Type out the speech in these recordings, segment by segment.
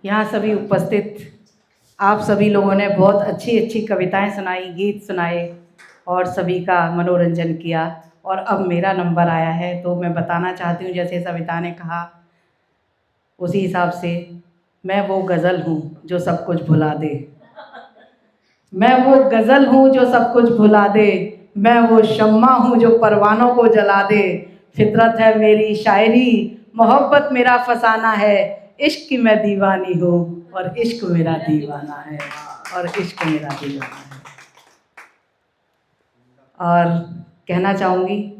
यहाँ सभी उपस्थित आप सभी लोगों ने बहुत अच्छी अच्छी कविताएं सुनाई, गीत सुनाए और सभी का मनोरंजन किया। और अब मेरा नंबर आया है तो मैं बताना चाहती हूँ, जैसे सविता ने कहा उसी हिसाब से, मैं वो गज़ल हूँ जो सब कुछ भुला दे। मैं वो गज़ल हूँ जो सब कुछ भुला दे, मैं वो शम्मा हूँ जो परवानों को जला दे। फितरत है मेरी शायरी, मोहब्बत मेरा फसाना है, इश्क की मैं दीवानी हूँ और इश्क मेरा दीवाना है, और इश्क मेरा दीवाना है। और कहना चाहूँगी,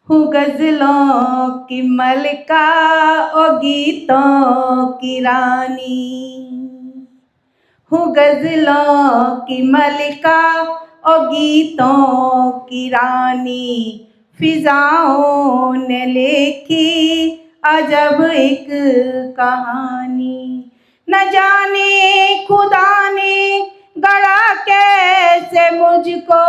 हूँ गज़लों की मलिका और गीतों की रानी, हूँ गज़लों की मलिका और गीतों की रानी। फिजाओं ने लिखी अजब एक कहानी, न जाने खुदा ने गढ़ा कैसे मुझको,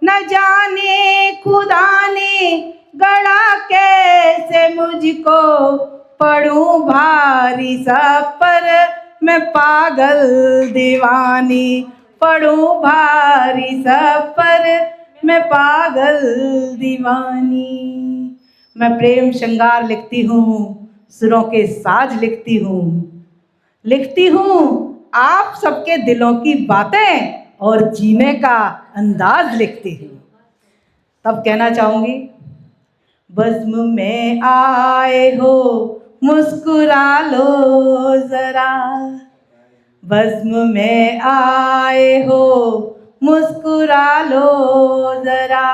न जाने खुदा ने गढ़ा कैसे मुझको। पढ़ूं भारी सब पर मैं पागल दीवानी, पढ़ूं भारी सब पर मैं पागल दीवानी। मैं प्रेम श्रृंगार लिखती हूँ, सुरों के साज लिखती हूँ आप सबके दिलों की बातें और जीने का अंदाज लिखती हूँ। तब कहना चाहूँगी, बज़्म में आए हो मुस्कुरा लो ज़रा, बज़्म में आए हो मुस्कुरा लो ज़रा।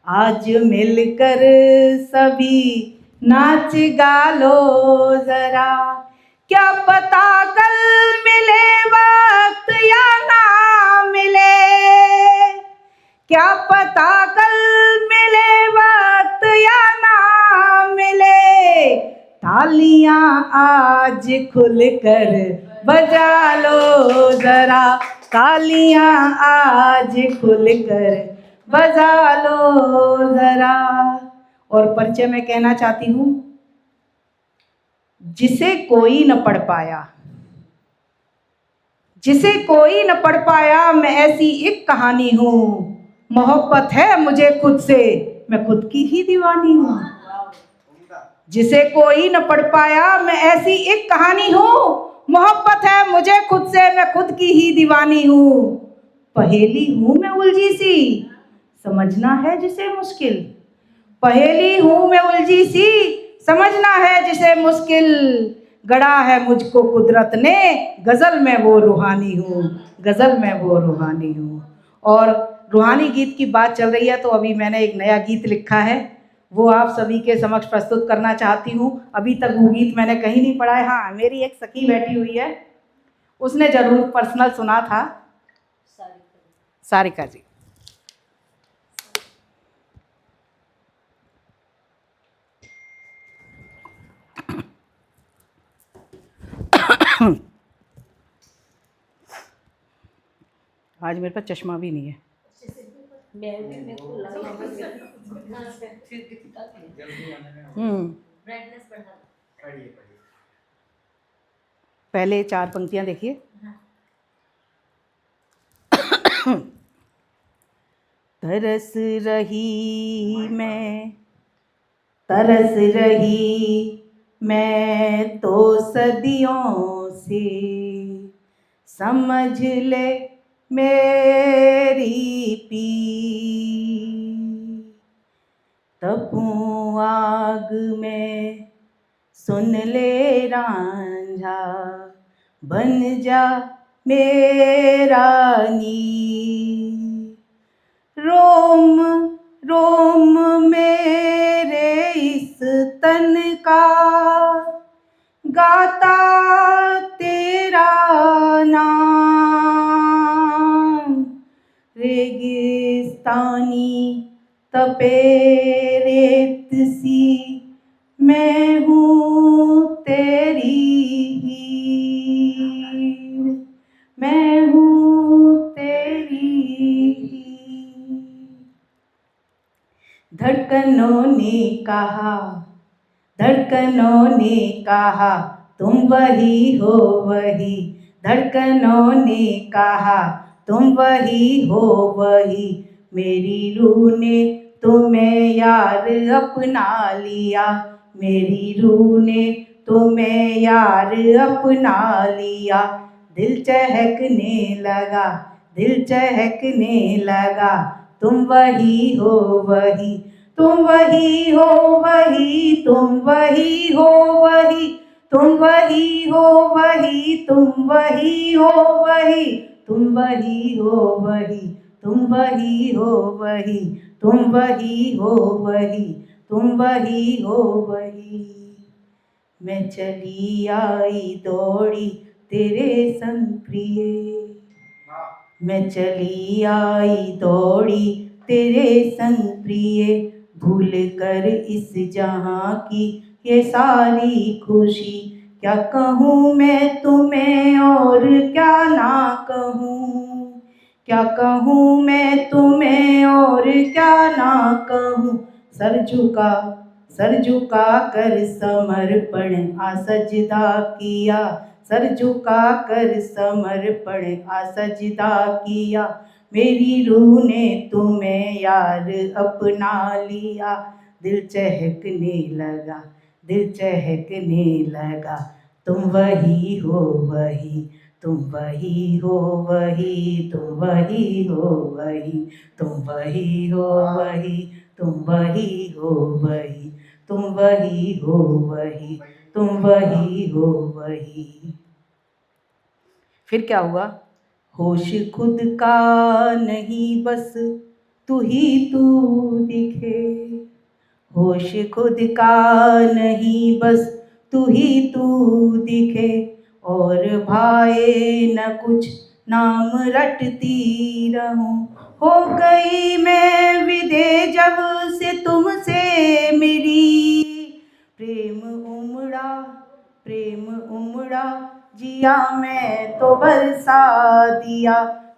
आज मिलकर सभी नाच गा लो ज़रा, क्या पता कल मिले वक्त या ना मिले, क्या पता कल मिले वक्त या ना मिले। तालियां आज खुलकर बजा लो ज़रा, तालियां आज खुलकर बजा लो ज़रा। और परिचय में कहना चाहती हूँ, जिसे कोई न पढ़ पाया, जिसे कोई न पढ़ पाया, मैं ऐसी एक कहानी हूँ। मोहब्बत है मुझे खुद से, मैं खुद की ही दीवानी हूँ। जिसे कोई न पढ़ पाया, मैं ऐसी एक कहानी हूँ। मोहब्बत है मुझे खुद से, मैं खुद की ही दीवानी हूँ। पहेली हूँ मैं उलझी सी, समझना है जिसे मुश्किल, पहेली हूँ मैं उलझी सी, समझना है जिसे मुश्किल। गढ़ा है मुझको कुदरत ने, गज़ल में वो रूहानी हूँ, गज़ल में वो रूहानी हूँ। और रूहानी गीत की बात चल रही है तो अभी मैंने एक नया गीत लिखा है, वो आप सभी के समक्ष प्रस्तुत करना चाहती हूँ। अभी तक वो गीत मैंने कहीं नहीं पढ़ा है। हाँ, मेरी एक सखी बैठी हुई है, उसने ज़रूर पर्सनल सुना था, सारिका जी। आज मेरे पास चश्मा भी नहीं है। पहले 4 पंक्तियां देखिए। तरस रही मैं, तरस रही मैं तो सदियों से, समझ ले मेरी पीर। तपूं आग में सुन ले रांझा, बन जा मेरा नीर। रोम रोम मेरे इस तन का गाता तेरा नाम। रेगिस्तानी तपे रेत सी मैं हूँ तेरी हीर, मैं हूँ तेरी हीर। धड़कनों ने कहा, धड़कनों ने कहा तुम वही हो वही, धड़कनों ने कहा तुम वही हो वही, मेरी रूह ने तुम्हें यार अपना लिया, मेरी रूह ने तुम्हें यार अपना लिया। दिल चहकने लगा, दिल चहकने लगा, तुम वही हो वही, तुम वही हो वही, तुम वही हो वही, तुम वही हो वही, तुम वही हो वही, तुम वही हो वही, तुम वही हो वही, तुम वही हो वही, तुम वही हो वही। मैं चली आई दौड़ी तेरे संग प्रिय, मैं चली आई दौड़ी तेरे संग प्रिय, भूल कर इस जहां की ये सारी खुशी, क्या कहूँ मैं तुम्हें और क्या ना कहूँ, क्या कहूँ मैं तुम्हें और क्या ना कहूँ। सर झुका कर समर्पण आ सजदा किया, सर झुका कर समर्पण आ सजदा किया, मेरी रूह ने तुम्हें यार अपना लिया। दिल चहकने लगा, दिल चहकने लगा, तुम वही हो वही, तुम वही हो वही, तुम वही हो वही, तुम वही हो वही, तुम वही हो वही, तुम वही हो वही, तुम वही हो वही। फिर क्या हुआ? होश खुद का नहीं बस तू ही तू दिखे, होश खुद का नहीं बस तू ही तू दिखे, और भाए न कुछ नाम रटती रहूं। हो गई मैं विदे जब से तुमसे मिली, प्रेम उमड़ा, प्रेम उमड़ा, जिया मैं तो बरसा दिया,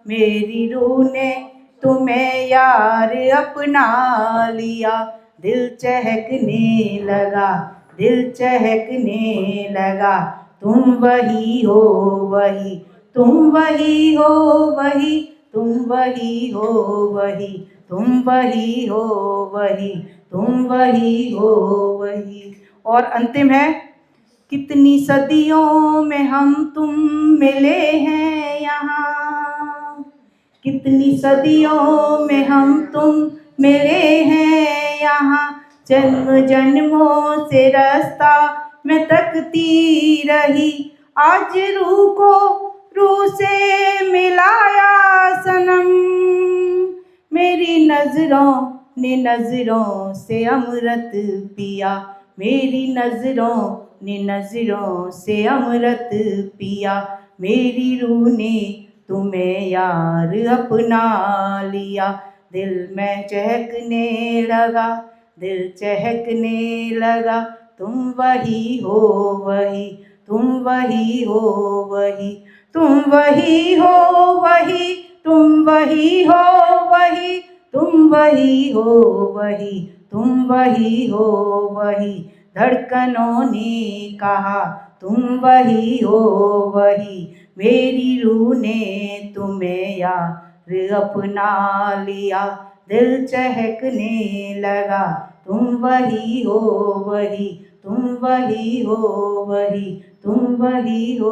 मेरी रूह ने तुम्हें यार अपना लिया। दिल चहकने लगा, दिल चहकने लगा, तुम वही हो वही, तुम वही हो वही, तुम वही हो वही, तुम वही हो वही, तुम वही हो वही। और अंतिम है, कितनी सदियों में हम तुम मिले हैं यहाँ, कितनी सदियों में हम तुम मिले हैं यहाँ, जन्म जन्मों से रास्ता मैं तकती रही, आज रूह को रूह से मिलाया सनम, मेरी नजरों ने नजरों से अमृत पिया, मेरी नजरों ने नजरों से अमृत पिया, मेरी रूह ने तुम्हें यार अपना लिया। दिल में चहकने लगा, दिल चहकने लगा, तुम वही हो वही, तुम वही हो वही, तुम वही हो वही, तुम वही हो वही, तुम वही हो वही, तुम वही हो वही, धड़कनों ने कहा तुम वही हो वही, मेरी रूह ने तुम्हें यार अपना लिया। दिल चहकने लगा, तुम वही हो वही, तुम वही हो वही, तुम वही हो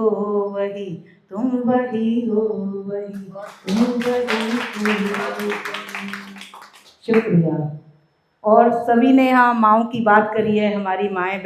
वही, तुम वही हो वही, तुम वही हो वही। शुक्रिया। और सभी ने यहाँ माँओं की बात करी है, हमारी माएँ